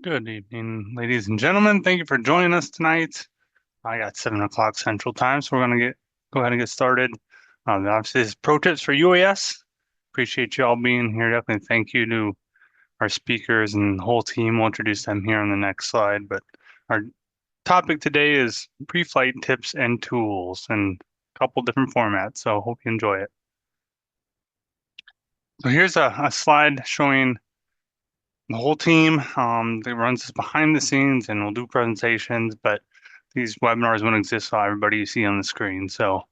Good evening, ladies and gentlemen. Thank you for joining us tonight. I got 7 o'clock Central Time, so we're gonna go ahead and get started. Obviously, this is pro tips for UAS. Appreciate you all being here. Definitely thank you to our speakers and the whole team. We'll introduce them here on the next slide. But our topic today is pre-flight tips and tools in a couple different formats. So hope you enjoy it. So here's a slide showing the whole team that runs this behind the scenes and we'll do presentations, but these webinars wouldn't exist without everybody you see on the screen. So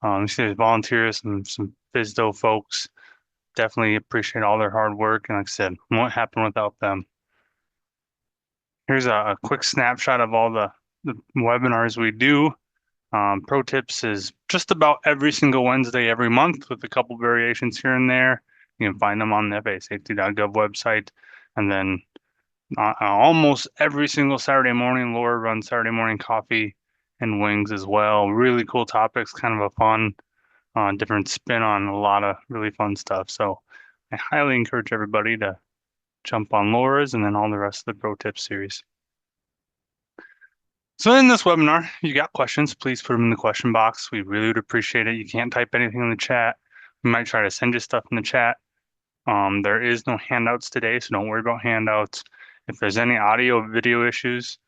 you see there's volunteers and some FISDO folks. Definitely appreciate all their hard work. And like I said, won't happen without them. Here's a quick snapshot of all the webinars we do. Pro Tips is just about every single Wednesday every month with a couple variations here and there. You can find them on the FAAsafety.gov website. And then almost every single Saturday morning, Laura runs Saturday morning coffee and wings as well. Really cool topics, kind of a fun, different spin on a lot of really fun stuff. So I highly encourage everybody to jump on Laura's and then all the rest of the Pro Tips series. So in this webinar, you got questions, please put them in the question box. We really would appreciate it. You can't type anything in the chat. We might try to send you stuff in the chat. There is no handouts today, so don't worry about handouts. If there's any audio or video issues,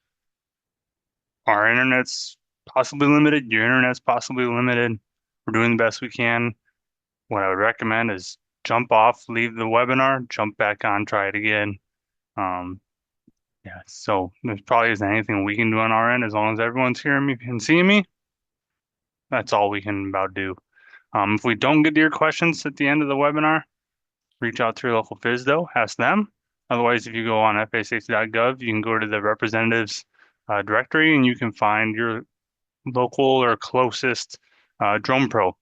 our internet's possibly limited, your internet's possibly limited. We're doing the best we can. What I would recommend is jump off, leave the webinar, jump back on, try it again. Yeah, so there probably isn't anything we can do on our end as long as everyone's hearing me and seeing me. That's all we can about do. If we don't get to your questions at the end of the webinar, reach out to your local FISDO, ask them. Otherwise, if you go on FAAsafety.gov, you can go to the representatives directory and you can find your local or closest drone pro.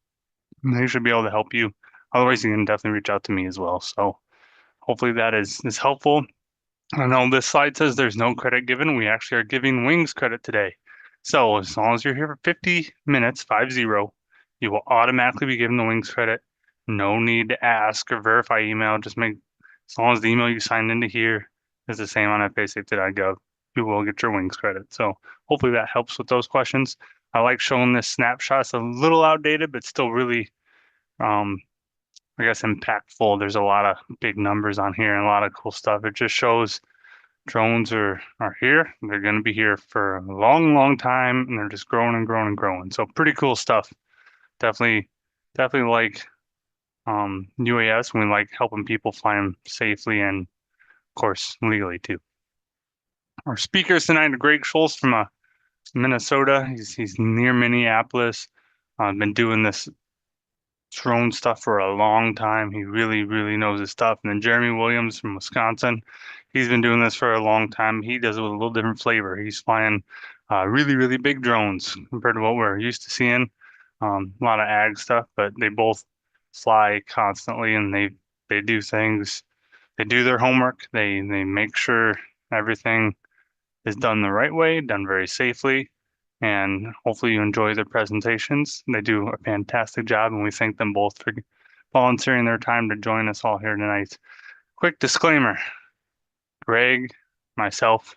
And they should be able to help you. Otherwise, you can definitely reach out to me as well. So hopefully that is helpful. I know this slide says there's no credit given. We actually are giving Wings credit today. So as long as you're here for 50 minutes, 50, you will automatically be given the Wings credit. No need to ask or verify email. Just make, as long as the email you signed into here is the same on FAAsafety.gov, you will get your Wings credit. So hopefully that helps with those questions. I like showing this snapshot. It's a little outdated, but still really, I guess, impactful. There's a lot of big numbers on here and a lot of cool stuff. It just shows drones are here. They're going to be here for a long time, and they're just growing and growing and growing. So pretty cool stuff. Definitely, definitely like UAS. We like helping people fly them safely and, of course, legally too. Our speakers tonight are Greg Schultz from Minnesota. He's near Minneapolis. Been doing this drone stuff for a long time. He really knows his stuff. And then Jeremy Williams from Wisconsin. He's been doing this for a long time. He does it with a little different flavor. He's flying really big drones compared to what we're used to seeing. A lot of ag stuff, but they both fly constantly and they do things. They do their homework. They make sure everything is done the right way, done very safely, and hopefully you enjoy their presentations. They do a fantastic job, and we thank them both for volunteering their time to join us all here tonight. Quick disclaimer, Greg, myself,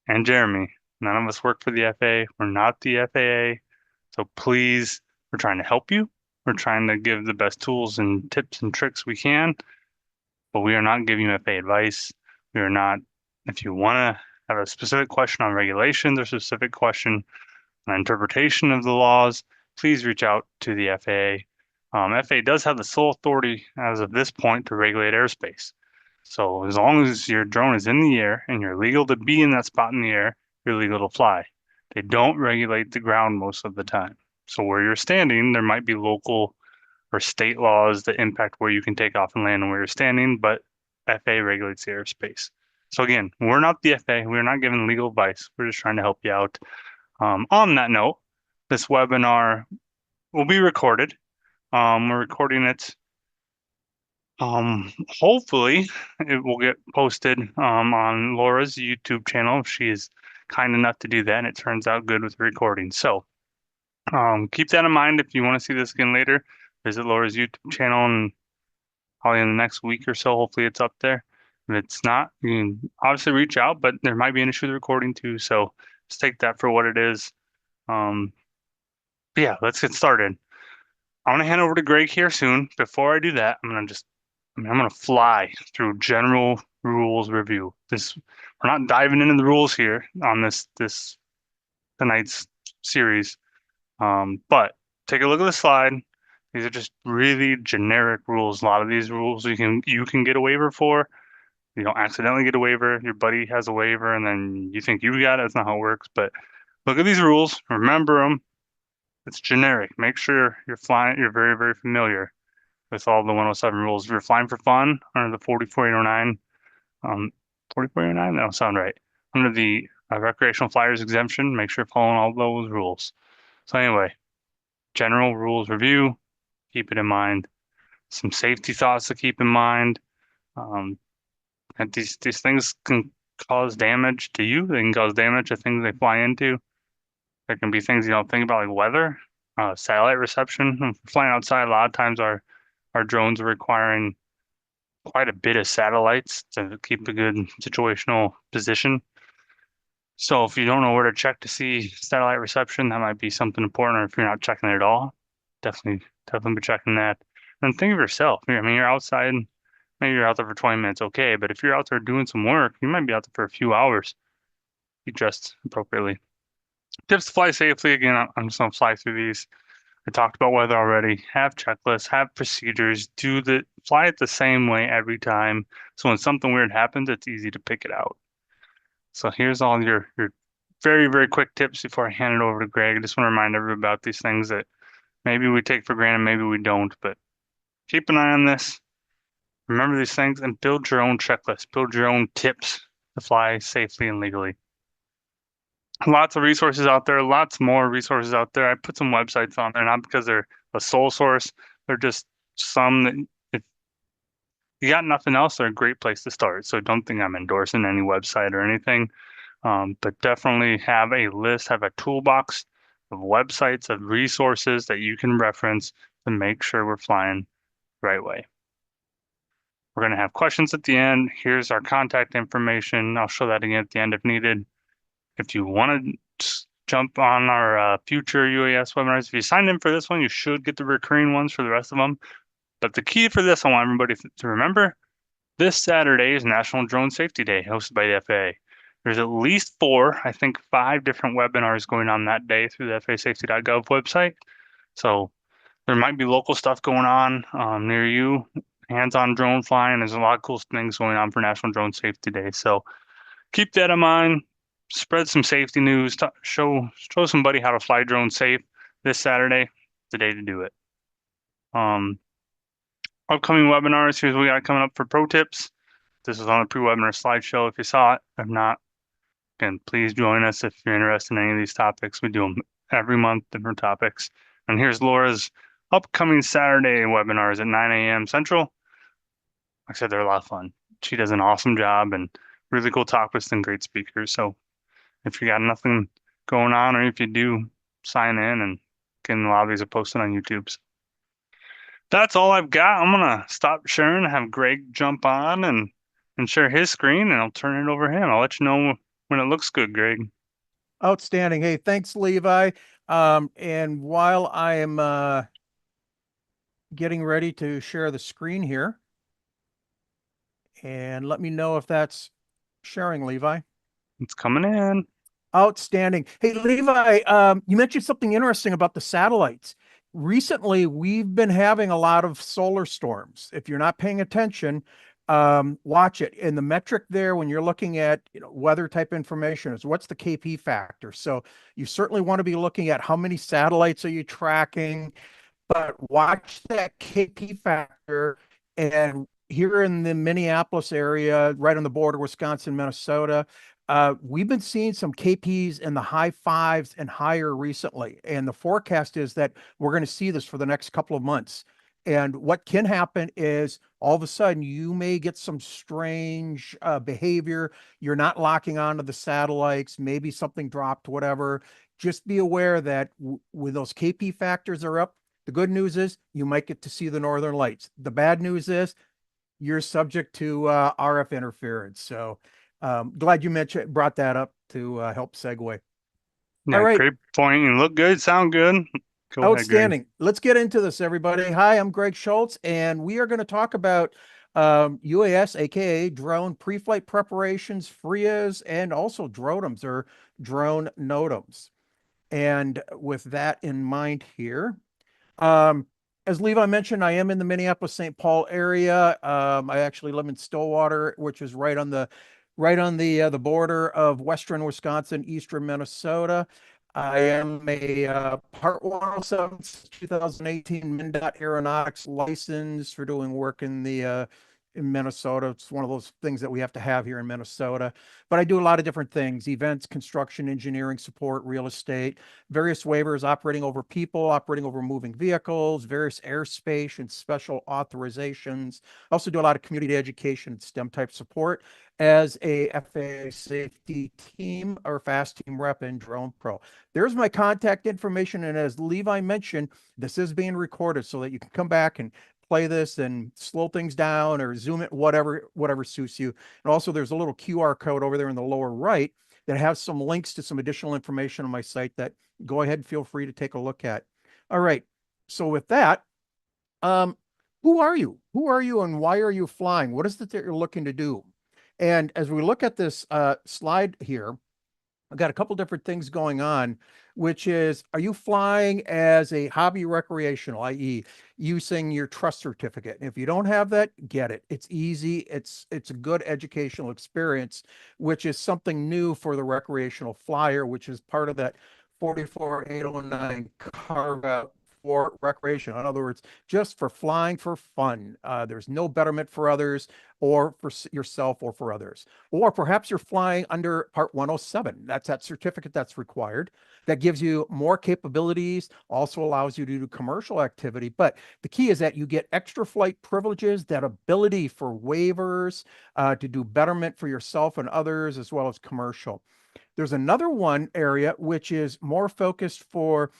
and Jeremy, none of us work for the FAA. We're not the FAA. So please, we're trying to help you. We're trying to give the best tools and tips and tricks we can, but we are not giving you FAA advice. We are not, if you want to have a specific question on regulations or specific question on interpretation of the laws, please reach out to the FAA. FAA does have the sole authority as of this point to regulate airspace. So as long as your drone is in the air and you're legal to be in that spot in the air, you're legal to fly. They don't regulate the ground most of the time. So where you're standing, there might be local or state laws that impact where you can take off and land and where you're standing, but FAA regulates the airspace. So again, we're not the FAA. We're not giving legal advice. We're just trying to help you out. On that note, this webinar will be recorded. We're recording it. Hopefully it will get posted on Laura's YouTube channel if she is kind enough to do that and it turns out good with the recording. So keep that in mind if you want to see this again later. Visit Laura's YouTube channel and probably in the next week or so, hopefully it's up there. If it's not, you can obviously reach out, but there might be an issue with the recording too. So just take that for what it is. Um, but yeah, let's get started. I want to hand over to Greg here soon. Before I do that, I'm gonna fly through general rules review. We're not diving into the rules here on this tonight's series. But take a look at the slide. These are just really generic rules. A lot of these rules you can get a waiver for. You don't accidentally get a waiver. Your buddy has a waiver, and then you think you got it. That's not how it works. But look at these rules. Remember them. It's generic. Make sure you're flying. You're very, very familiar with all the 107 rules. If you're flying for fun under the 4409, 4409, that don't sound right. Under the recreational flyers exemption, make sure you're following all those rules. So anyway, general rules review. Keep it in mind. Some safety thoughts to keep in mind. Um, and these things can cause damage to you. They can cause damage to things they fly into. There can be things you don't think about, like weather, satellite reception. If we're flying outside, a lot of times our drones are requiring quite a bit of satellites to keep a good situational position. So if you don't know where to check to see satellite reception, that might be something important. Or if you're not checking it at all, definitely be checking that. And think of yourself. I mean, you're outside. Maybe you're out there for 20 minutes, okay. But if you're out there doing some work, you might be out there for a few hours. Be dressed appropriately. Tips to fly safely. Again, I'm just gonna fly through these. I talked about weather already. Have checklists, have procedures. Fly it the same way every time. So when something weird happens, it's easy to pick it out. So here's all your very, very quick tips before I hand it over to Greg. I just want to remind everybody about these things that maybe we take for granted, maybe we don't, but keep an eye on this. Remember these things and build your own checklist, build your own tips to fly safely and legally. Lots of resources out there, lots more resources out there. I put some websites on there, not because they're a sole source. They're just some that if you got nothing else, they're a great place to start. So don't think I'm endorsing any website or anything. But definitely have a list, have a toolbox of websites, of resources that you can reference to make sure we're flying the right way. We're going to have questions at the end. Here's our contact information. I'll show that again at the end if needed. If you want to jump on our future UAS webinars, if you signed in for this one, you should get the recurring ones for the rest of them. But the key for this, I want everybody to remember, this Saturday is National Drone Safety Day, hosted by the FAA. There's at least 4, I think 5 different webinars going on that day through the FAAsafety.gov website. So there might be local stuff going on near you, hands-on drone flying. There's a lot of cool things going on for National Drone Safety Day. So keep that in mind. Spread some safety news. Show somebody how to fly drones safe this Saturday. The day to do it. Upcoming webinars. Here's what we got coming up for pro tips. This is on the pre-webinar slideshow if you saw it. If not, again, please join us if you're interested in any of these topics. We do them every month, different topics. And here's Laura's upcoming Saturday webinars at 9 a.m. Central. Like I said, they're a lot of fun. She does an awesome job and really cool topics and great speakers. So if you got nothing going on, or if you do, sign in, and again, a lot of these are posted on YouTube. So that's all I've got. I'm gonna stop sharing, have Greg jump on and share his screen, and I'll turn it over to him. I'll let you know when it looks good, Greg. Outstanding. Hey, thanks, Levi. And while I am getting ready to share the screen here, and let me know if that's sharing, Levi. It's coming in. Outstanding. Hey, Levi, you mentioned something interesting about the satellites. Recently, we've been having a lot of solar storms. If you're not paying attention, watch it. And the metric there, when you're looking at weather type information, is what's the KP factor. So you certainly want to be looking at how many satellites are you tracking, but watch that KP factor. And here in the Minneapolis area, right on the border, Wisconsin, Minnesota, we've been seeing some KPs in the high 5s and higher recently. And the forecast is that we're going to see this for the next couple of months. And what can happen is all of a sudden you may get some strange behavior. You're not locking onto the satellites, maybe something dropped, whatever. Just be aware that when those KP factors are up, the good news is you might get to see the northern lights. The bad news is you're subject to RF interference. So glad you brought that up to help segue. All Yeah, right, great point. You look good, sound good. Go ahead, Greg. outstanding. Let's get into this, everybody. Hi, I'm Greg Schultz, and we are going to talk about UAS, aka drone pre-flight preparations, FRIAs, and also DROTMs or drone NOTAMs. And with that in mind here, um, as Levi mentioned, I am in the Minneapolis St. Paul area. I actually live in Stillwater, which is right on the border of western Wisconsin, eastern Minnesota. I am a Part 107 since 2018 MnDOT Aeronautics license for doing work in Minnesota. It's one of those things that we have to have here in Minnesota. But I do a lot of different things: events, construction, engineering support, real estate, various waivers, operating over people, operating over moving vehicles, various airspace and special authorizations. I also do a lot of community education and STEM type support as a FAA safety team or fast team rep in Drone Pro. There's my contact information. And as Levi mentioned, this is being recorded so that you can come back and play this and slow things down or zoom it, whatever suits you. And also there's a little QR code over there in the lower right that has some links to some additional information on my site that go ahead and feel free to take a look at. All right. So with that, um, who are you? Who are you and why are you flying? What is it that you're looking to do? And as we look at this slide here, I've got a couple different things going on, which is, are you flying as a hobby recreational, i.e. using your trust certificate? And if you don't have that, get it. It's easy. It's a good educational experience, which is something new for the recreational flyer, which is part of that 44809 carve out for recreation. In other words, just for flying for fun. There's no betterment for others or for yourself or for others. Or perhaps you're flying under Part 107. That's that certificate that's required. That gives you more capabilities, also allows you to do commercial activity. But the key is that you get extra flight privileges, that ability for waivers to do betterment for yourself and others, as well as commercial. There's another one area which is more focused for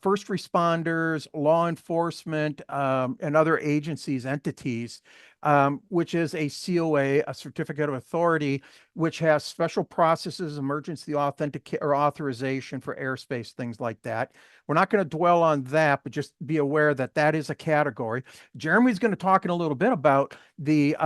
first responders, law enforcement, and other agencies, entities, which is a COA, a certificate of authority, which has special processes, emergency authenticate or authorization for airspace, things like that. We're not going to dwell on that, but just be aware that that is a category. Jeremy's going to talk in a little bit about the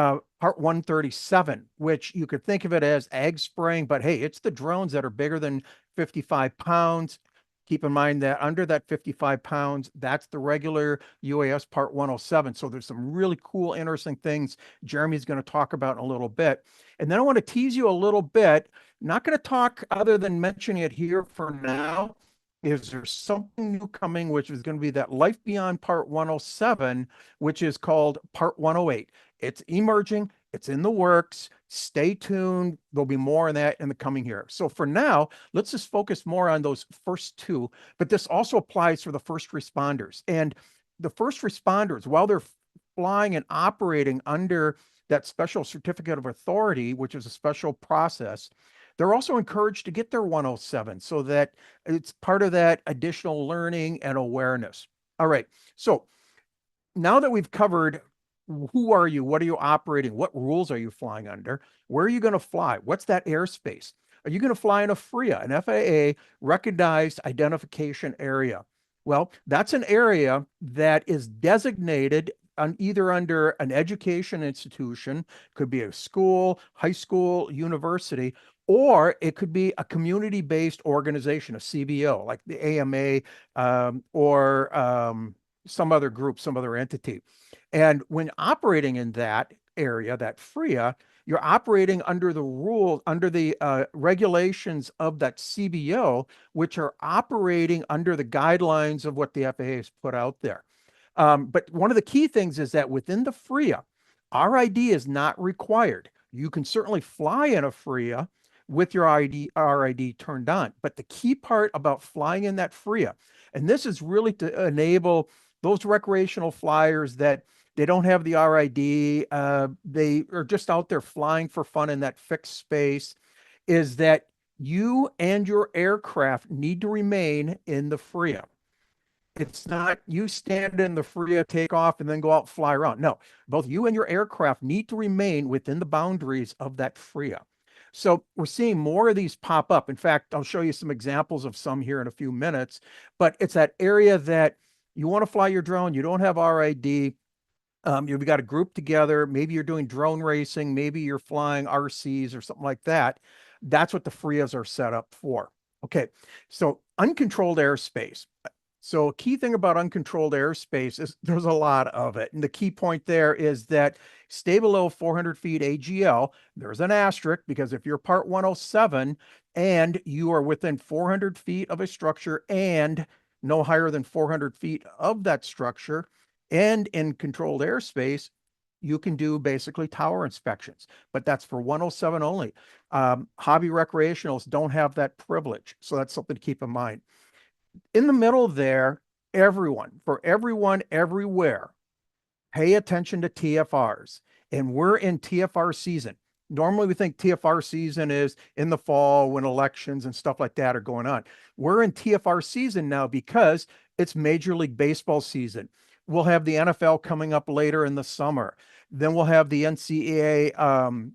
Part 137, which you could think of it as ag spraying, but hey, it's the drones that are bigger than 55 pounds. Keep in mind that under that 55 pounds, that's the regular UAS Part 107. So there's some really cool, interesting things Jeremy's going to talk about in a little bit. And then I want to tease you a little bit. Not going to talk other than mentioning it here for now. Is there something new coming, which is going to be that Life Beyond Part 107, which is called Part 108. It's emerging. It's in the works. Stay tuned. There'll be more on that in the coming year. So for now, let's just focus more on those first two. But this also applies for the first responders. And the first responders, while they're flying and operating under that special certificate of authority, which is a special process, they're also encouraged to get their 107 so that it's part of that additional learning and awareness. All right. So now that we've covered who are you, what are you operating, what rules are you flying under, where are you going to fly, what's that airspace? Are you going to fly in a FRIA, an FAA recognized identification area? Well, that's an area that is designated on either under an education institution, could be a school, high school, university, or it could be a community-based organization, a CBO, like the AMA, or some other group, some other entity. And when operating in that area, that FRIA, you're operating under the rules, under the regulations of that CBO, which are operating under the guidelines of what the FAA has put out there. But one of the key things is that within the FRIA, RID is not required. You can certainly fly in a FRIA with your RID turned on. But the key part about flying in that FRIA, and this is really to enable those recreational flyers that they don't have the RID, they are just out there flying for fun in that fixed space, is that you and your aircraft need to remain in the FRIA. It's not you stand in the FRIA, take off, and then go out and fly around. No, both you and your aircraft need to remain within the boundaries of that FRIA. So we're seeing more of these pop up. In fact, I'll show you some examples of some here in a few minutes, but it's that area that you want to fly your drone, you don't have RID, you've got a group together. Maybe you're doing drone racing. Maybe you're flying RCs or something like that. That's what the FRIAs are set up for. Okay, so uncontrolled airspace. So a key thing about uncontrolled airspace is there's a lot of it. And the key point there is that stay below 400 feet AGL. There's an asterisk because if you're part 107 and you are within 400 feet of a structure and no higher than 400 feet of that structure and in controlled airspace, you can do basically tower inspections, but that's for 107 only. Hobby recreationals don't have that privilege. So that's something to keep in mind. In the middle there, for everyone, everywhere, pay attention to TFRs. And we're in TFR season. Normally, we think TFR season is in the fall when elections and stuff like that are going on. We're in TFR season now because it's Major League Baseball season. We'll have the NFL coming up later in the summer. Then we'll have the NCAA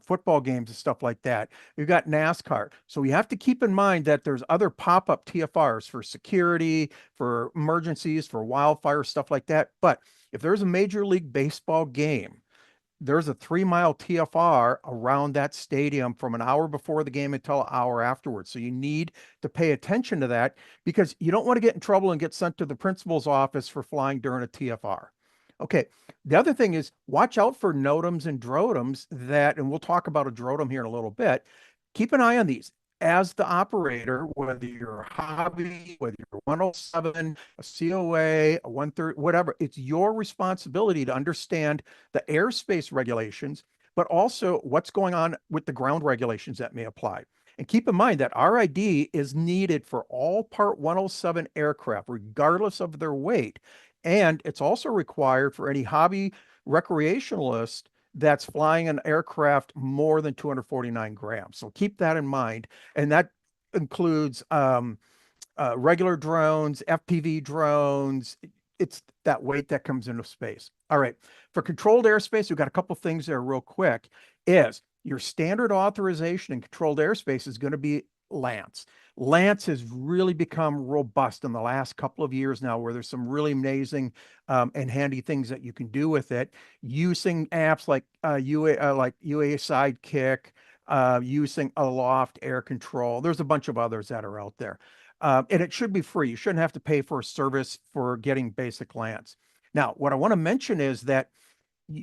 football games and stuff like that. We've got NASCAR. So we have to keep in mind that there's other pop-up TFRs for security, for emergencies, for wildfire, stuff like that. But if there's a Major League Baseball game, there's a 3 mile TFR around that stadium from an hour before the game until an hour afterwards. So you need to pay attention to that because you don't want to get in trouble and get sent to the principal's office for flying during a TFR. Okay. The other thing is watch out for NOTAMs and DROTAMs that, and we'll talk about a DROTAM here in a little bit. Keep an eye on these as the operator, whether you're a hobby, whether you're 107, a COA, a 130, whatever, it's your responsibility to understand the airspace regulations, but also what's going on with the ground regulations that may apply. And keep in mind that RID is needed for all Part 107 aircraft, regardless of their weight. And it's also required for any hobby recreationalist that's flying an aircraft more than 249 grams. So keep that in mind. And that includes regular drones, FPV drones. It's that weight that comes into space. All right. For controlled airspace, we've got a couple things there real quick. Is your standard authorization in controlled airspace is going to be Lance. Lance has really become robust in the last couple of years now, where there's some really amazing and handy things that you can do with it, using apps like UA Sidekick, using Aloft Air Control. There's a bunch of others that are out there. And it should be free. You shouldn't have to pay for a service for getting basic Lance. Now, what I want to mention is that,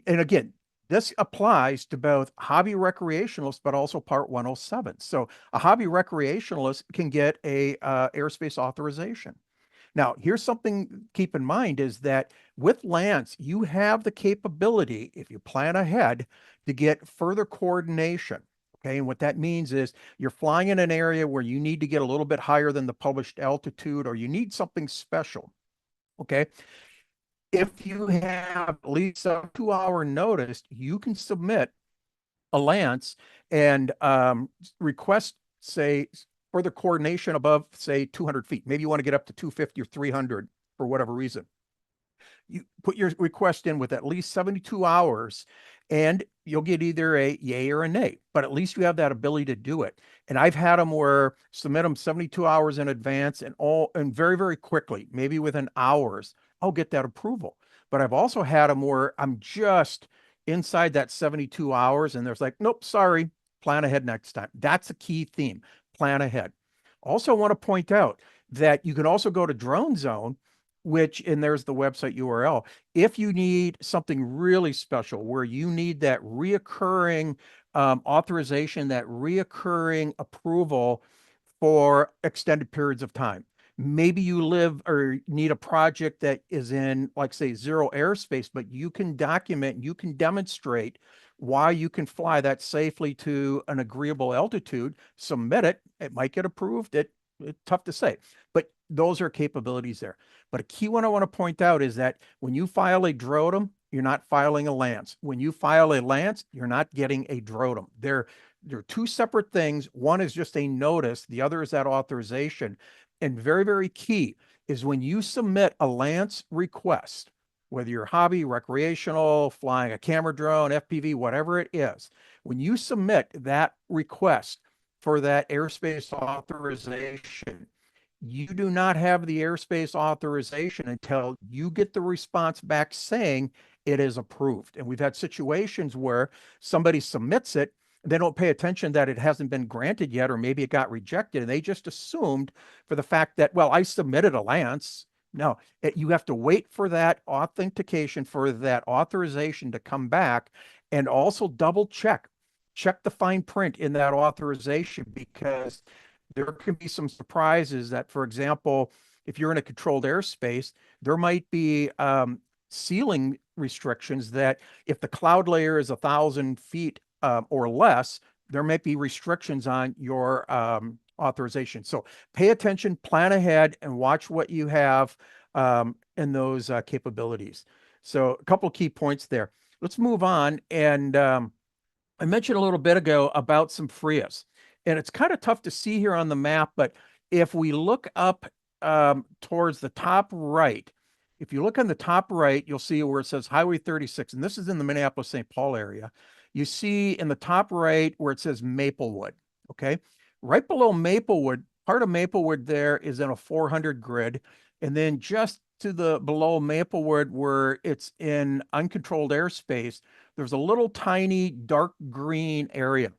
and again, this applies to both hobby recreationalists, but also Part 107. So a hobby recreationalist can get a airspace authorization. Now, here's something to keep in mind is that with Lance, you have the capability, if you plan ahead, to get further coordination. Okay, and what that means is you're flying in an area where you need to get a little bit higher than the published altitude, or you need something special. Okay, if you have at least a 2 hour notice, you can submit a Lance and request, say, further coordination above, say, 200 feet. Maybe you want to get up to 250 or 300 for whatever reason. You put your request in with at least 72 hours and you'll get either a yay or a nay, but at least you have that ability to do it. And I've had them where submit them 72 hours in advance and very, very quickly, maybe within hours, I'll get that approval. But I've also had them where I'm just inside that 72 hours and there's like, nope, sorry, plan ahead next time. That's a key theme, plan ahead. Also want to point out that you can also go to Drone Zone, and there's the website URL. If you need something really special where you need that reoccurring authorization, that reoccurring approval for extended periods of time. Maybe you live or need a project that is in, like, say, zero airspace, but you can document, you can demonstrate why you can fly that safely to an agreeable altitude, submit it. It might get approved. It's tough to say, but those are capabilities there. But a key one I want to point out is that when you file a DROTM, you're not filing a Lance. When you file a Lance, you're not getting a DROTM. They're two separate things. One is just a notice. The other is that authorization. And very, very key is when you submit a Lance request, whether you're hobby, recreational, flying a camera drone, FPV, whatever it is, when you submit that request for that airspace authorization, you do not have the airspace authorization until you get the response back saying it is approved. And we've had situations where somebody submits it, they don't pay attention that it hasn't been granted yet, or maybe it got rejected, and they just assumed for the fact that, well, I submitted a Lance. No, you have to wait for that authentication, for that authorization to come back, and also double check the fine print in that authorization, because there can be some surprises that, for example, if you're in a controlled airspace, there might be ceiling restrictions that if the cloud layer is 1,000 feet or less, there might be restrictions on your authorization. So pay attention, plan ahead, and watch what you have in those capabilities. So a couple of key points there. Let's move on. And I mentioned a little bit ago about some FRIAs, and it's kind of tough to see here on the map, but if we look up towards the top right, if you look on the top right, you'll see where it says Highway 36, and this is in the Minneapolis-St. Paul area. You see in the top right where it says Maplewood, okay? Right below Maplewood, part of Maplewood there is in a 400 grid, and then just to the below Maplewood where it's in uncontrolled airspace, there's a little tiny dark green area.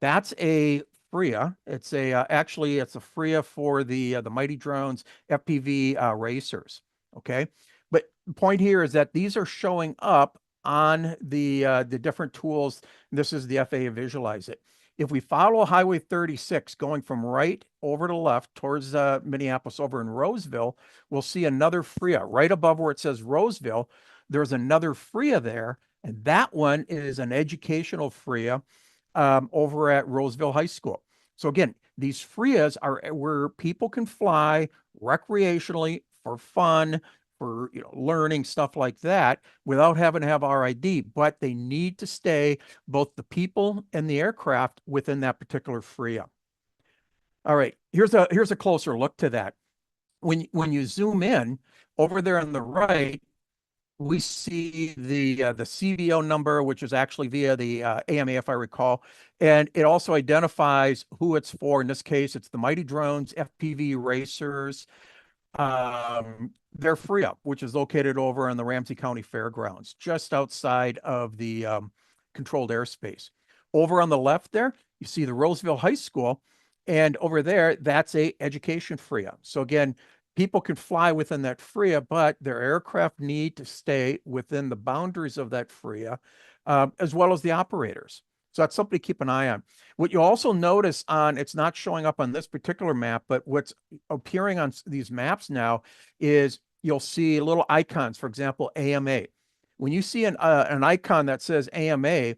That's a FRIA. It's a actually it's a FRIA for the Mighty Drones FPV racers. Okay, but the point here is that these are showing up on the different tools. This is the FAA Visualize It. If we follow Highway 36 going from right over to left towards Minneapolis over in Roseville, we'll see another FRIA right above where it says Roseville. There's another FRIA there, and that one is an educational FRIA over at Roseville High School. So again, these FRIAs are where people can fly recreationally for fun, for learning, stuff like that, without having to have RID, but they need to stay, both the people and the aircraft, within that particular FRIA. All right, here's a closer look to that. When you zoom in over there on the right, we see the CVO number, which is actually via the AMA, if I recall, and it also identifies who it's for. In this case, it's the Mighty Drones FPV racers. They're free up, which is located over on the Ramsey County Fairgrounds, just outside of the controlled airspace. Over on the left there, you see the Roseville High School, and over there, that's a education FRIA. So again, people can fly within that FRIA, but their aircraft need to stay within the boundaries of that FRIA, as well as the operators. So that's something to keep an eye on. What you also notice on, it's not showing up on this particular map, but what's appearing on these maps now is you'll see little icons, for example, AMA. When you see an icon that says AMA,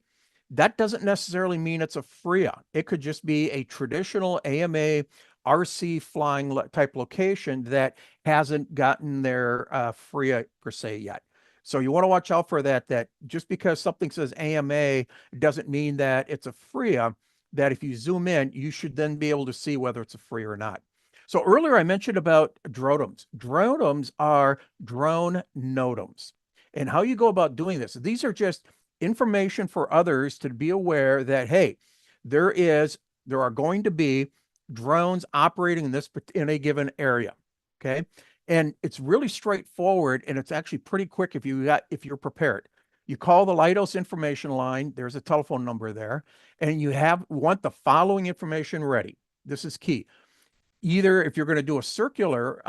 that doesn't necessarily mean it's a FRIA. It could just be a traditional AMA RC flying type location that hasn't gotten their FRIA per se yet. So you want to watch out for that, that just because something says AMA doesn't mean that it's a FRIA, that if you zoom in, you should then be able to see whether it's a FRIA or not. So earlier I mentioned about DROTMs. DROTMs are drone NOTAMs. And how you go about doing this, these are just information for others to be aware that, hey, there are going to be drones operating in a given area. Okay. And it's really straightforward, and it's actually pretty quick if you're prepared. You call the Lighthouse information line, there's a telephone number there, and you want the following information ready. This is key. Either if you're going to do a circular,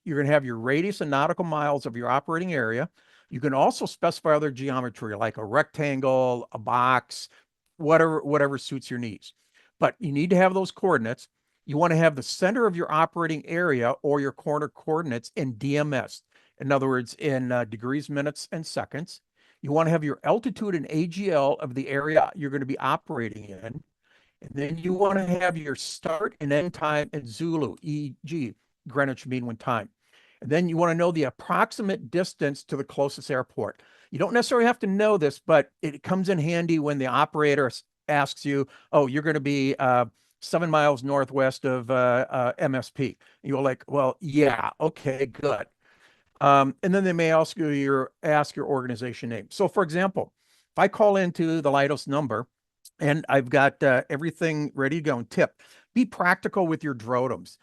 you're going to have your radius and nautical miles of your operating area. You can also specify other geometry like a rectangle, a box, whatever suits your needs. But you need to have those coordinates. You want to have the center of your operating area or your corner coordinates in DMS. In other words, in degrees, minutes, and seconds. You want to have your altitude and AGL of the area you're going to be operating in. And then you want to have your start and end time in Zulu, e.g., Greenwich Mean Time. And then you want to know the approximate distance to the closest airport. You don't necessarily have to know this, but it comes in handy when the operator asks you, oh, you're going to be 7 miles northwest of MSP. And you're like, well, yeah, okay, good. And then they may ask your organization name. So, for example, if I call into the Leidos number and I've got everything ready to go and tip, be practical with your DROTMs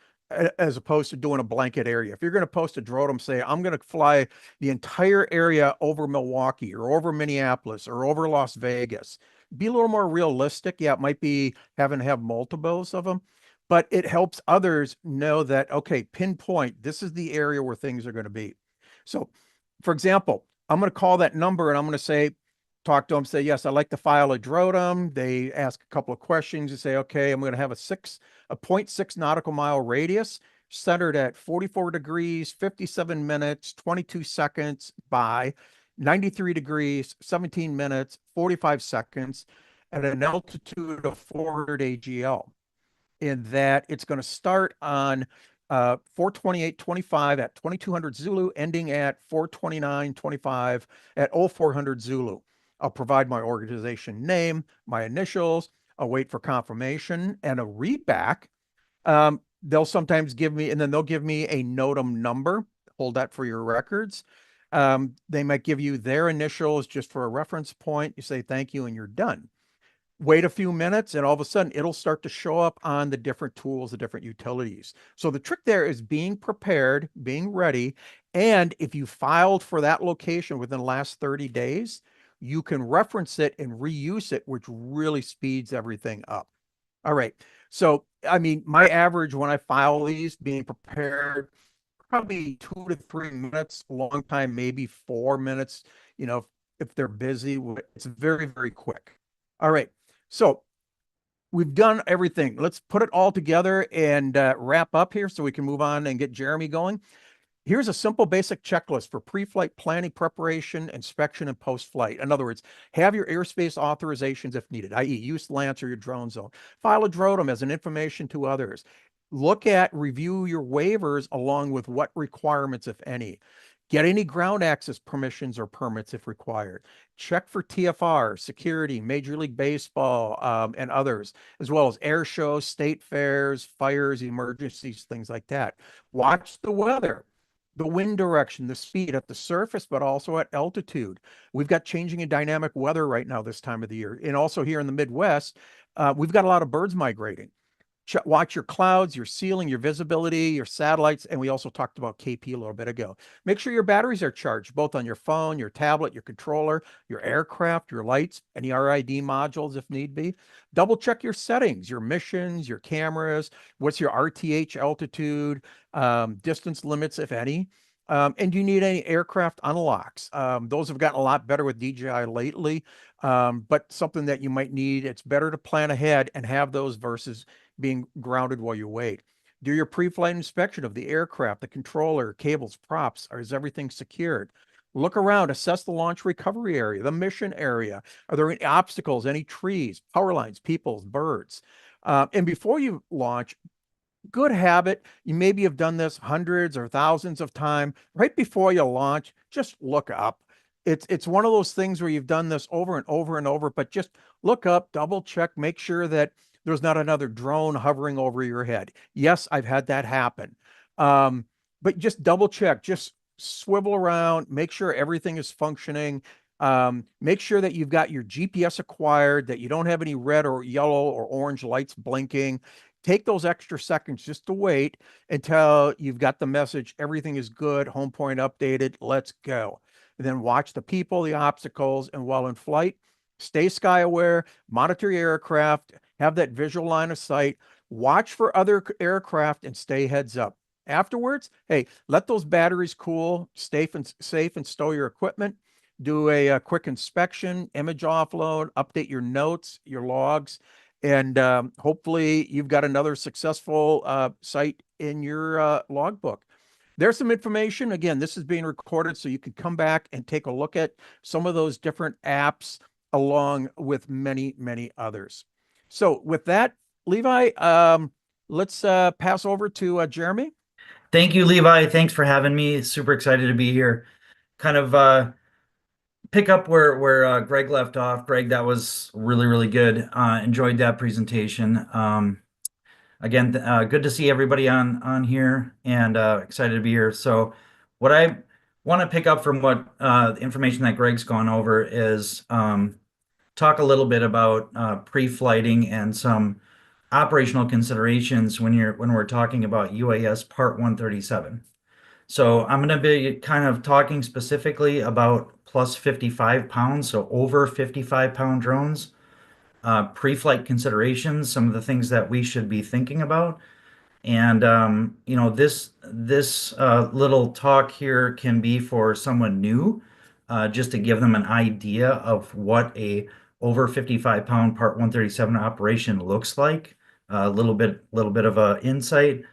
as opposed to doing a blanket area. If you're going to post a DROTM, say, I'm going to fly the entire area over Milwaukee or over Minneapolis or over Las Vegas, be a little more realistic. Yeah, it might be having to have multiples of them, but it helps others know that, okay, pinpoint, this is the area where things are going to be. So, for example, I'm going to call that number and I'm going to say, talk to them, say, yes, I'd like to file a DROTM. They ask a couple of questions. You say, okay, I'm going to have a 0.6 nautical mile radius centered at 44 degrees, 57 minutes, 22 seconds by 93 degrees, 17 minutes, 45 seconds at an altitude of 400 AGL, in that it's going to start on 428.25 at 2200 Zulu, ending at 429.25 at 0400 Zulu. I'll provide my organization name, my initials. I'll wait for confirmation and a readback. They'll sometimes give me, and then they'll give me a NOTAM number. Hold that for your records. They might give you their initials just for a reference point. You say thank you and you're done. Wait a few minutes and all of a sudden it'll start to show up on the different tools, the different utilities. So the trick there is being prepared, being ready. And if you filed for that location within the last 30 days, you can reference it and reuse it, which really speeds everything up. All right. So, I mean, my average when I file these, being prepared, probably 2 to 3 minutes, a long time, maybe 4 minutes, you know, if they're busy. It's very, very quick. All right. So we've done everything. Let's put it all together and wrap up here so we can move on and get Jeremy going. Here's a simple basic checklist for pre-flight planning, preparation, inspection, and post-flight. In other words, have your airspace authorizations if needed, i.e. use LANC or your drone zone. File a DROTM as an information to others. Review your waivers along with what requirements, if any. Get any ground access permissions or permits if required. Check for TFR, security, Major League Baseball, and others, as well as air shows, state fairs, fires, emergencies, things like that. Watch the weather, the wind direction, the speed at the surface, but also at altitude. We've got changing and dynamic weather right now this time of the year. And also here in the Midwest, we've got a lot of birds migrating. Watch your clouds, your ceiling, your visibility, your satellites, and we also talked about KP a little bit ago. Make sure your batteries are charged, both on your phone, your tablet, your controller, your aircraft, your lights, any RID modules if need be. Double check your settings, your missions, your cameras, what's your RTH altitude, distance limits, if any. And do you need any aircraft unlocks? Those have gotten a lot better with DJI lately, but something that you might need. It's better to plan ahead and have those versus being grounded while you wait. Do your pre-flight inspection of the aircraft, the controller, cables, props. Is everything secured? Look around, assess the launch recovery area, the mission area. Are there any obstacles, any trees, power lines, people, birds? And before you launch, good habit. You maybe have done this hundreds or thousands of times. Right before you launch, just look up. It's one of those things where you've done this over and over and over, but just look up, double check, make sure that there's not another drone hovering over your head. Yes, I've had that happen. But just double check, just swivel around, make sure everything is functioning. Make sure that you've got your GPS acquired, that you don't have any red or yellow or orange lights blinking. Take those extra seconds just to wait until you've got the message, everything is good, home point updated, let's go. And then watch the people, the obstacles, and while in flight, stay sky aware, monitor your aircraft, have that visual line of sight, watch for other aircraft, and stay heads up. Afterwards, hey, let those batteries cool, safe and stow your equipment. Do a quick inspection, image offload, update your notes, your logs, and hopefully you've got another successful site in your logbook. There's some information. Again, this is being recorded, so you can come back and take a look at some of those different apps along with many, many others. So with that, Levi, let's pass over to Jeremy. Thank you, Levi. Thanks for having me. Super excited to be here. Kind of pick up where Greg left off. Greg, that was really, really good. Enjoyed that presentation. Again, good to see everybody on here and excited to be here. So, what I want to pick up from what the information that Greg's gone over is talk a little bit about pre-flighting and some operational considerations when we're talking about UAS Part 137. So, I'm going to be kind of talking specifically about plus 55 pounds, so over 55-pound drones, pre-flight considerations, some of the things that we should be thinking about. And this little talk here can be for someone new, just to give them an idea of what a over 55-pound Part 137 operation looks like. A little bit of a insight,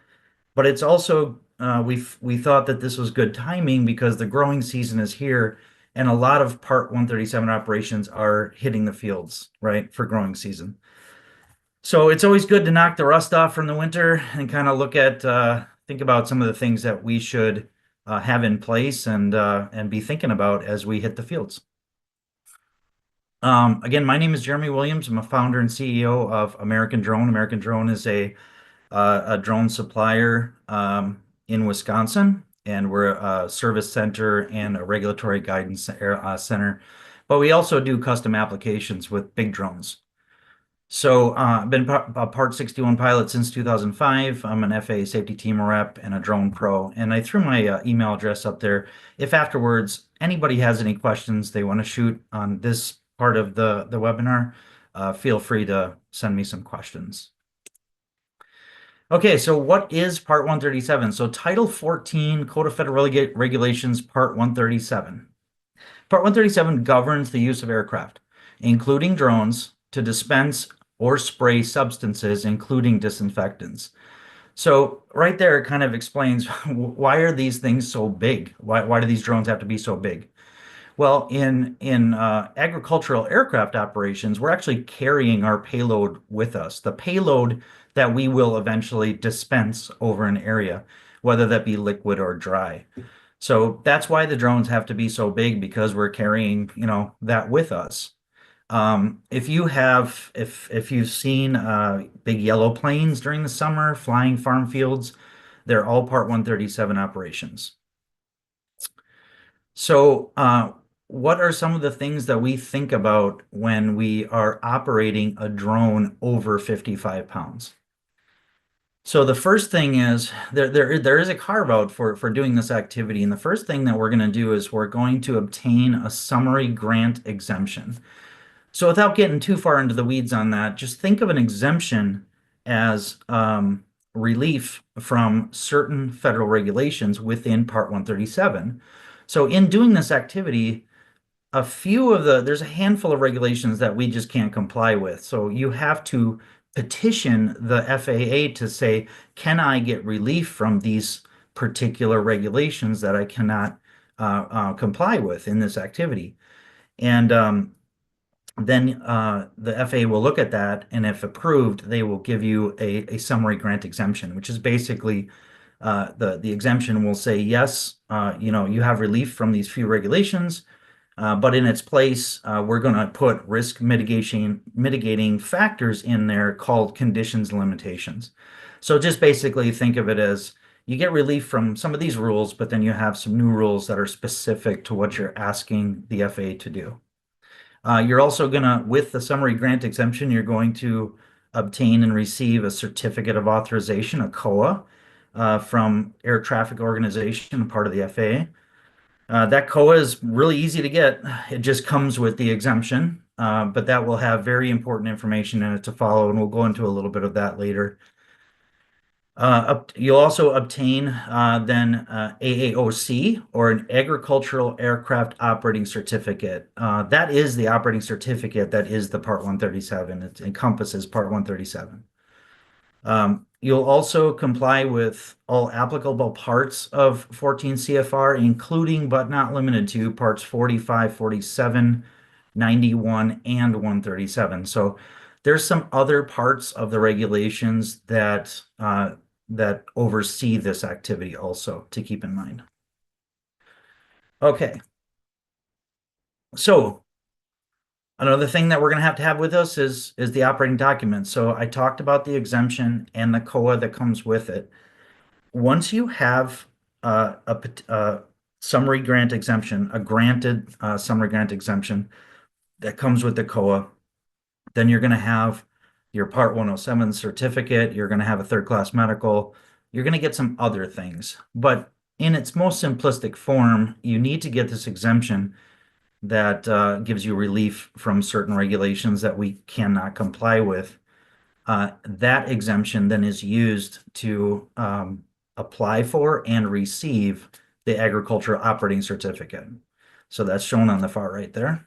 but it's also we thought that this was good timing because the growing season is here, and a lot of Part 137 operations are hitting the fields, right, for growing season. So it's always good to knock the rust off from the winter and kind of look at think about some of the things that we should have in place and be thinking about as we hit the fields. Again, my name is Jeremy Williams. I'm a founder and CEO of American Drone. American Drone is a drone supplier in Wisconsin, and we're a service center and a regulatory guidance center. But we also do custom applications with big drones. So I've been a Part 61 pilot since 2005. I'm an FAA safety team rep and a drone pro. And I threw my email address up there. If afterwards anybody has any questions they want to shoot on this part of the webinar, feel free to send me some questions. Okay, so what is Part 137? So Title 14, Code of Federal Regulations, Part 137. Part 137 governs the use of aircraft, including drones, to dispense or spray substances, including disinfectants. So right there, it kind of explains why are these things so big? Why do these drones have to be so big? Well, in agricultural aircraft operations, we're actually carrying our payload with us. The payload that we will eventually dispense over an area, whether that be liquid or dry. So that's why the drones have to be so big, because we're carrying, that with us. If you've seen big yellow planes during the summer flying farm fields, they're all Part 137 operations. So, what are some of the things that we think about when we are operating a drone over 55 pounds? So the first thing is there is a carve out for doing this activity, and the first thing that we're going to do is we're going to obtain a summary grant exemption. So without getting too far into the weeds on that, just think of an exemption as relief from certain federal regulations within Part 137. So in doing this activity, there's a handful of regulations that we just can't comply with. So you have to petition the FAA to say, can I get relief from these particular regulations that I cannot comply with in this activity? And then the FAA will look at that, and if approved, they will give you a summary grant exemption, which is basically the exemption will say, yes, you have relief from these few regulations, but in its place, we're going to put risk mitigating factors in there called conditions and limitations. So just basically think of it as you get relief from some of these rules, but then you have some new rules that are specific to what you're asking the FAA to do. You're also with the summary grant exemption, you're going to obtain and receive a certificate of authorization, a COA, from Air Traffic Organization, part of the FAA. That COA is really easy to get. It just comes with the exemption, but that will have very important information in it to follow, and we'll go into a little bit of that later. You'll also obtain then AAOC, or an Agricultural Aircraft Operating Certificate. That is the operating certificate that is the Part 137. It encompasses Part 137. You'll also comply with all applicable parts of 14 CFR, including but not limited to parts 45, 47, 91, and 137. So there's some other parts of the regulations that oversee this activity also to keep in mind. Okay. So Another thing that we're going to have with us is the operating document. So I talked about the exemption and the COA that comes with it. Once you have a summary grant exemption, a granted summary grant exemption that comes with the COA, then you're going to have your Part 107 certificate, you're going to have a third class medical, you're going to get some other things. But in its most simplistic form, you need to get this exemption that gives you relief from certain regulations that we cannot comply with. That exemption then is used to apply for and receive the agricultural operating certificate. So that's shown on the far right there.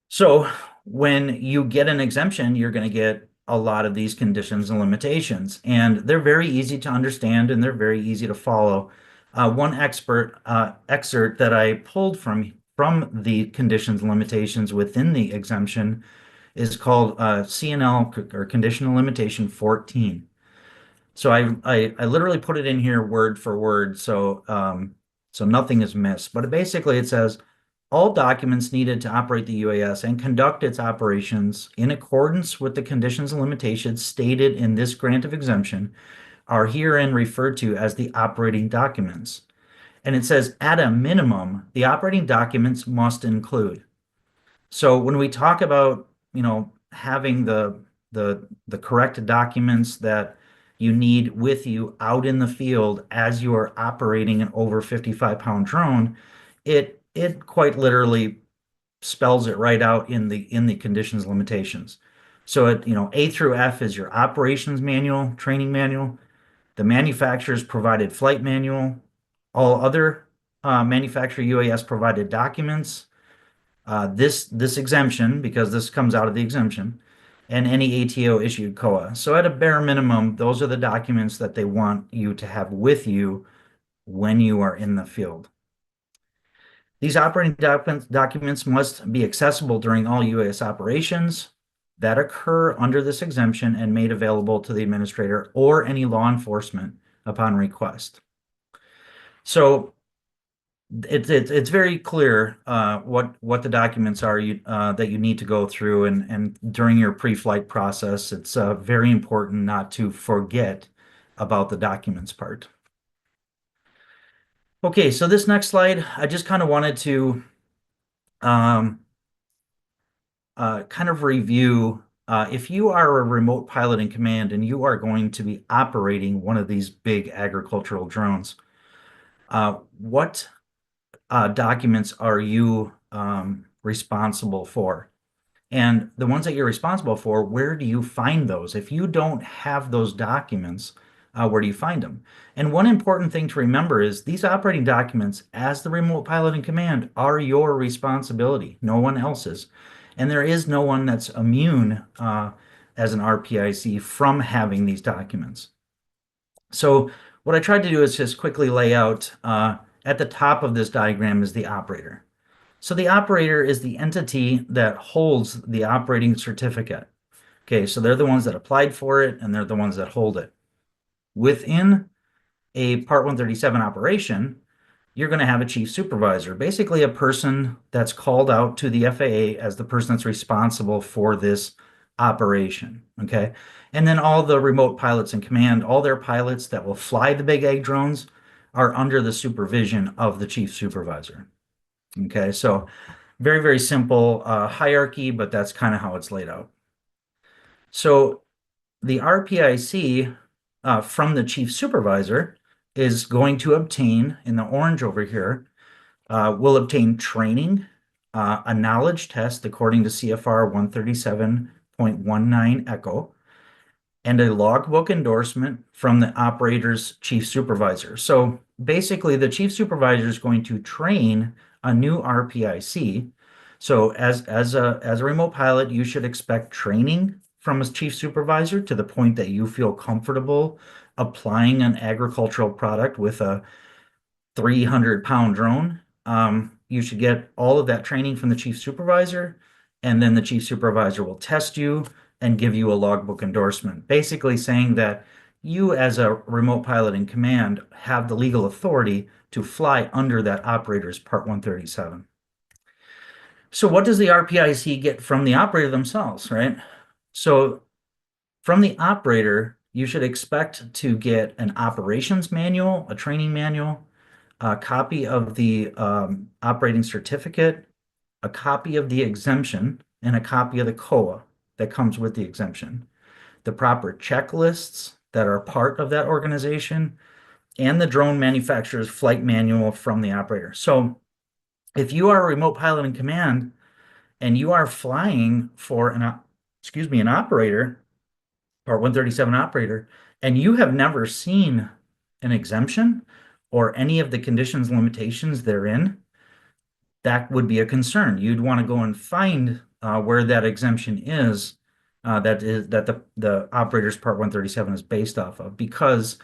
So when you get an exemption, you're going to get a lot of these conditions and limitations, and they're very easy to understand and they're very easy to follow. One excerpt that I pulled from the conditions and limitations within the exemption is called CNL or Conditional Limitation 14. So I literally put it in here word for word, so so nothing is missed. But basically it says all documents needed to operate the UAS and conduct its operations in accordance with the conditions and limitations stated in this grant of exemption are herein referred to as the operating documents. And it says at a minimum, the operating documents must include. So when we talk about, having the correct documents that you need with you out in the field as you are operating an over 55-pound drone, it quite literally spells it right out in the conditions limitations. So A through F is your operations manual, training manual, the manufacturer's provided flight manual, all other manufacturer UAS provided documents, this exemption, because this comes out of the exemption, and any ATO issued COA. So at a bare minimum, those are the documents that they want you to have with you when you are in the field. These operating documents must be accessible during all UAS operations that occur under this exemption and made available to the administrator or any law enforcement upon request. So it's very clear what the documents are that you need to go through, and during your pre-flight process, it's very important not to forget about the documents part. Okay, so this next slide, I just kind of wanted to kind of review if you are a remote pilot in command and you are going to be operating one of these big agricultural drones, what documents are you responsible for? And the ones that you're responsible for, where do you find those? If you don't have those documents, where do you find them? And one important thing to remember is these operating documents, as the remote pilot in command, are your responsibility, no one else's. And there is no one that's immune as an RPIC from having these documents. So what I tried to do is just quickly lay out at the top of this diagram is the operator. So the operator is the entity that holds the operating certificate. Okay, so they're the ones that applied for it and they're the ones that hold it. Within a Part 137 operation, you're going to have a chief supervisor, basically a person that's called out to the FAA as the person that's responsible for this operation. Okay, and then all the remote pilots in command, all their pilots that will fly the big egg drones are under the supervision of the chief supervisor. Okay, so very, very simple hierarchy, but that's kind of how it's laid out. So the RPIC from the chief supervisor is going to obtain, in the orange over here, will obtain training, a knowledge test according to CFR 137.19 Echo, and a logbook endorsement from the operator's chief supervisor. So basically, the chief supervisor is going to train a new RPIC. So as a remote pilot, you should expect training from a chief supervisor to the point that you feel comfortable applying an agricultural product with a 300-pound drone. You should get all of that training from the chief supervisor, and then the chief supervisor will test you and give you a logbook endorsement, basically saying that you as a remote pilot in command have the legal authority to fly under that operator's Part 137. So what does the RPIC get from the operator themselves, right? So from the operator, you should expect to get an operations manual, a training manual, a copy of the operating certificate, a copy of the exemption, and a copy of the COA that comes with the exemption, the proper checklists that are part of that organization, and the drone manufacturer's flight manual from the operator. So if you are a remote pilot in command and you are flying for an operator, Part 137 operator, and you have never seen an exemption or any of the conditions limitations therein, that would be a concern. You'd want to go and find where that exemption is, that the operator's Part 137 is based off of, because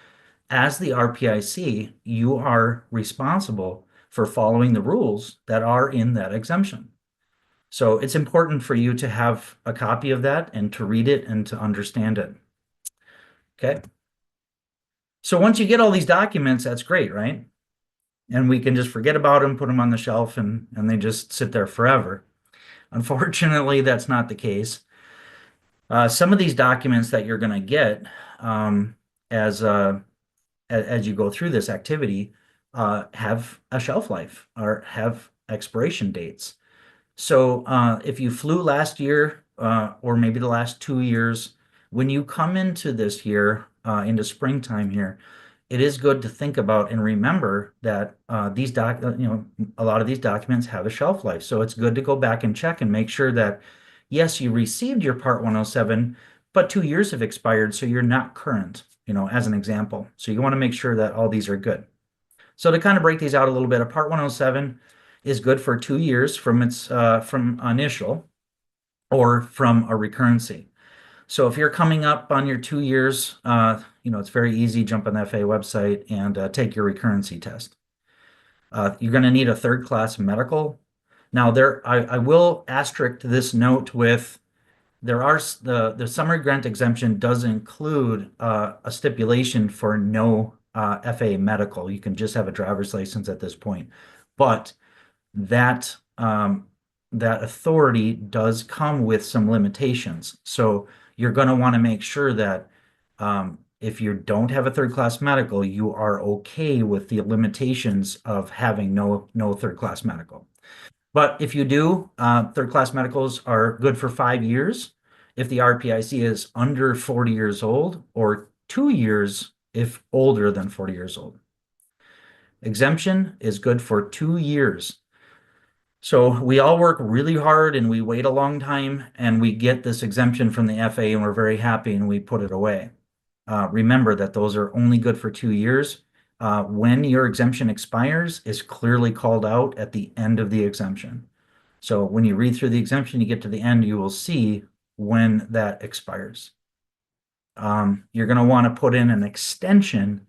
as the RPIC, you are responsible for following the rules that are in that exemption. So it's important for you to have a copy of that and to read it and to understand it. Okay. So once you get all these documents, that's great, right? And we can just forget about them, put them on the shelf, and they just sit there forever. Unfortunately, that's not the case. Some of these documents that you're going to get as you go through this activity have a shelf life or have expiration dates. So if you flew last year or maybe the last 2 years, when you come into this year, into springtime here, it is good to think about and remember that a lot of these documents have a shelf life. So it's good to go back and check and make sure that, yes, you received your Part 107, but 2 years have expired, so you're not current, as an example. So you want to make sure that all these are good. So to kind of break these out a little bit, a Part 107 is good for 2 years from its from initial or from a recurrency. So if you're coming up on your 2 years, it's very easy. Jump on the FAA website and take your recurrency test. You're going to need a third class medical. Now I will asterisk this note with the summary grant exemption does include a stipulation for no FAA medical. You can just have a driver's license at this point, but that that authority does come with some limitations. So you're going to want to make sure that if you don't have a third class medical, you are okay with the limitations of having no third class medical. But if you do, third class medicals are good for 5 years if the RPIC is under 40 years old, or 2 years if older than 40 years old. Exemption is good for 2 years. So we all work really hard and we wait a long time and we get this exemption from the FAA and we're very happy and we put it away. Remember that those are only good for 2 years. When your exemption expires is clearly called out at the end of the exemption. So when you read through the exemption, you get to the end, you will see when that expires. You're going to want to put in an extension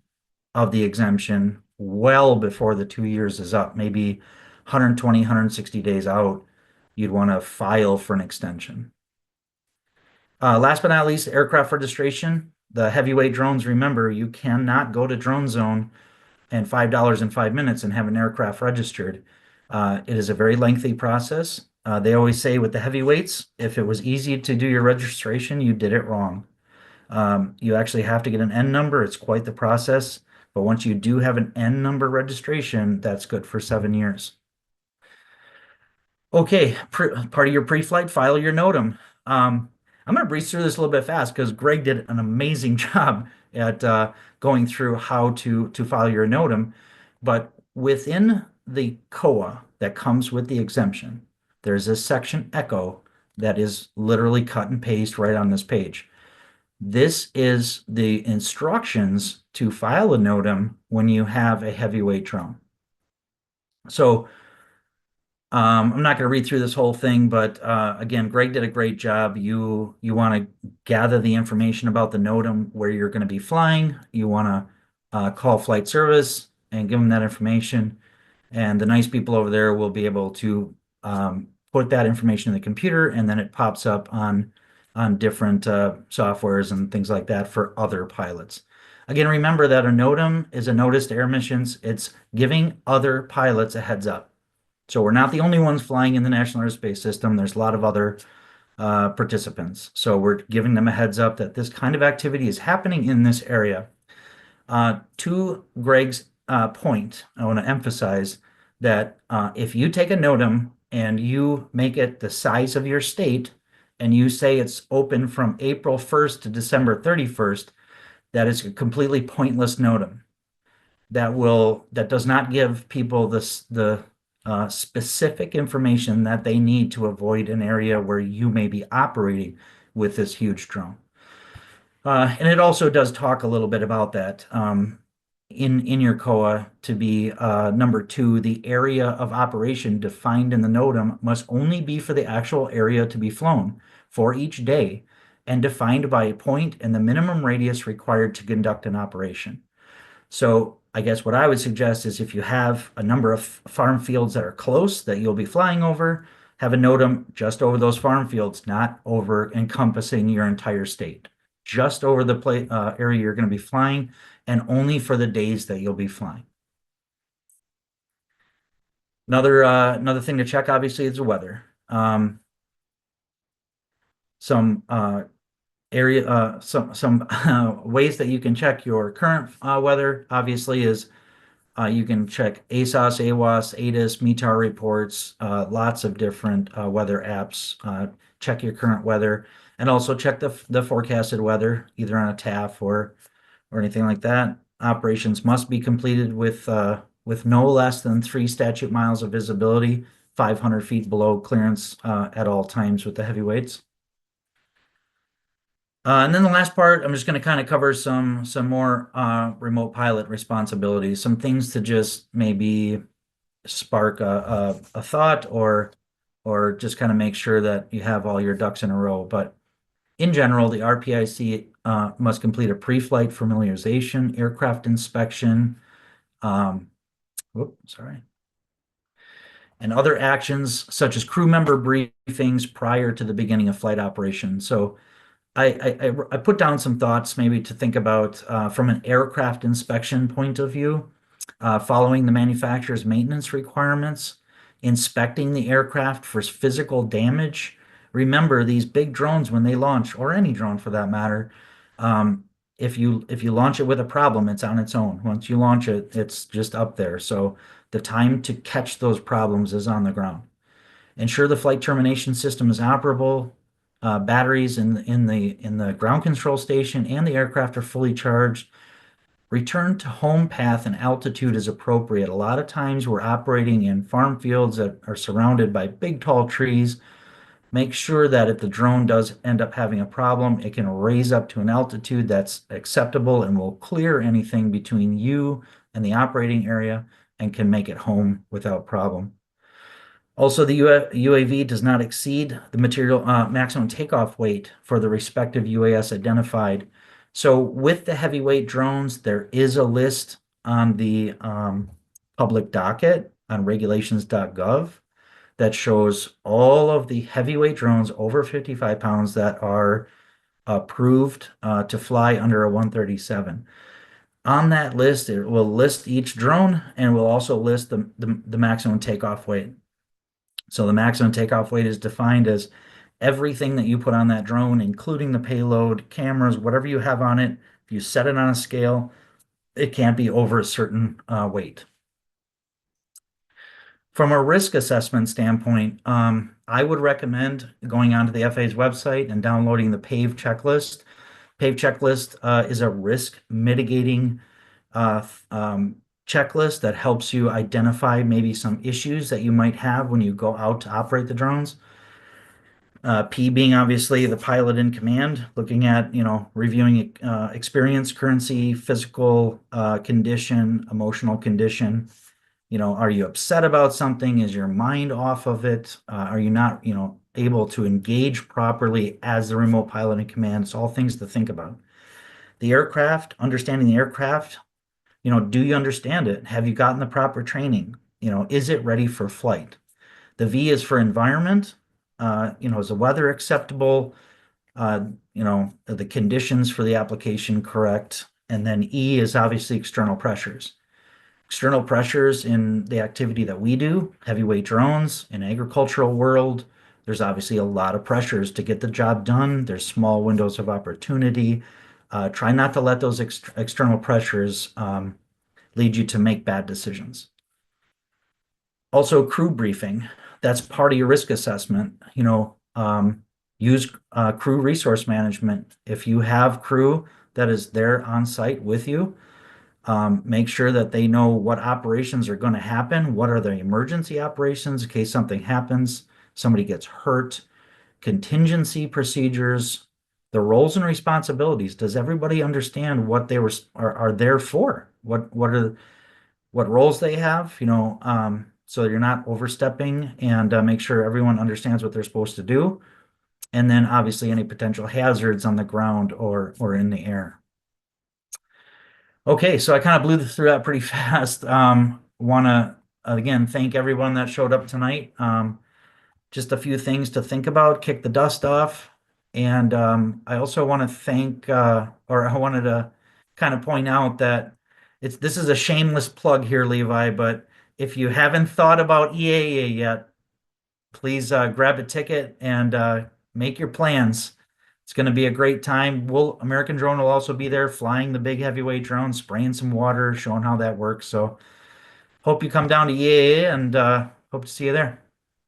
of the exemption well before the 2 years is up, maybe 120, 160 days out, you'd want to file for an extension. Last but not least, aircraft registration. The heavyweight drones, remember, you cannot go to Drone Zone and $5 in 5 minutes and have an aircraft registered. It is a very lengthy process. They always say with the heavyweights, if it was easy to do your registration, you did it wrong. You actually have to get an N number. It's quite the process. But once you do have an N number registration, that's good for 7 years. Okay, part of your pre-flight, file your NOTAM. I'm going to breeze through this a little bit fast because Greg did an amazing job at going through how to file your NOTAM. But within the COA that comes with the exemption, there's a section ECHO that is literally cut and paste right on this page. This is the instructions to file a NOTAM when you have a heavyweight drone. So I'm not going to read through this whole thing, but again, Greg did a great job. You want to gather the information about the NOTAM, where you're going to be flying. You want to call flight service and give them that information. And the nice people over there will be able to put that information in the computer, and then it pops up on different softwares and things like that for other pilots. Again, remember that a NOTAM is a notice to air missions. It's giving other pilots a heads up. So we're not the only ones flying in the National Airspace System. There's a lot of other participants. So we're giving them a heads up that this kind of activity is happening in this area. To Greg's point, I want to emphasize that if you take a NOTAM and you make it the size of your state, and you say it's open from April 1st to December 31st, that is a completely pointless NOTAM. That does not give people the specific information that they need to avoid an area where you may be operating with this huge drone. And it also does talk a little bit about that in your COA to be number 2, the area of operation defined in the NOTAM must only be for the actual area to be flown for each day and defined by a point and the minimum radius required to conduct an operation. So I guess what I would suggest is if you have a number of farm fields that are close that you'll be flying over, have a NOTAM just over those farm fields, not over encompassing your entire state. Just over the area you're going to be flying and only for the days that you'll be flying. Another thing to check, obviously, is the weather. Some ways that you can check your current weather, obviously, is you can check ASOS, AWOS, ATIS, METAR reports, lots of different weather apps. Check your current weather and also check the forecasted weather, either on a TAF or anything like that. Operations must be completed with no less than 3 statute miles of visibility, 500 feet below clearance at all times with the heavyweights. And then the last part, I'm just going to kind of cover some more remote pilot responsibilities, some things to just maybe spark a thought or just kind of make sure that you have all your ducks in a row. But in general, the RPIC must complete a pre-flight familiarization, aircraft inspection, sorry, and other actions such as crew member briefings prior to the beginning of flight operation. So I put down some thoughts maybe to think about from an aircraft inspection point of view, following the manufacturer's maintenance requirements, inspecting the aircraft for physical damage. Remember, these big drones, when they launch, or any drone for that matter, if you launch it with a problem, it's on its own. Once you launch it, it's just up there. So the time to catch those problems is on the ground. Ensure the flight termination system is operable. Batteries in the ground control station and the aircraft are fully charged. Return to home path and altitude is appropriate. A lot of times we're operating in farm fields that are surrounded by big tall trees. Make sure that if the drone does end up having a problem, it can raise up to an altitude that's acceptable and will clear anything between you and the operating area and can make it home without problem. Also, the UAV does not exceed the material maximum takeoff weight for the respective UAS identified. So with the heavyweight drones, there is a list on the public docket on regulations.gov that shows all of the heavyweight drones over 55 pounds that are approved to fly under a 137. On that list, it will list each drone and will also list the maximum takeoff weight. So the maximum takeoff weight is defined as everything that you put on that drone, including the payload, cameras, whatever you have on it. If you set it on a scale, it can't be over a certain weight. From a risk assessment standpoint, I would recommend going onto the FAA's website and downloading the PAVE checklist. PAVE checklist is a risk mitigating checklist that helps you identify maybe some issues that you might have when you go out to operate the drones. P being obviously the pilot in command, looking at, reviewing experience, currency, physical condition, emotional condition. Are you upset about something? Is your mind off of it? Are you not, able to engage properly as the remote pilot in command? It's all things to think about. The aircraft, understanding the aircraft, do you understand it? Have you gotten the proper training? Is it ready for flight? The V is for environment. Is the weather acceptable? Are the conditions for the application correct? And then E is obviously external pressures. external pressures in the activity that we do, heavyweight drones, in agricultural world. There's obviously a lot of pressures to get the job done. There's small windows of opportunity. Try not to let those external pressures lead you to make bad decisions. Also, crew briefing. That's part of your risk assessment. Use crew resource management. If you have crew that is there on site with you, make sure that they know what operations are going to happen, what are the emergency operations in case something happens, somebody gets hurt, contingency procedures, the roles and responsibilities. Does everybody understand what they are there for? What roles they have, so you're not overstepping, and make sure everyone understands what they're supposed to do. And then obviously any potential hazards on the ground or in the air. Okay, so I kind of blew through that pretty fast. Want to again thank everyone that showed up tonight. Just a few things to think about, kick the dust off. And I also want to thank, or I wanted to kind of point out that this is a shameless plug here, Levi, but if you haven't thought about EAA yet, please grab a ticket and make your plans. It's going to be a great time. American Drone will also be there flying the big heavyweight drone, spraying some water, showing how that works. So hope you come down to EAA and hope to see you there.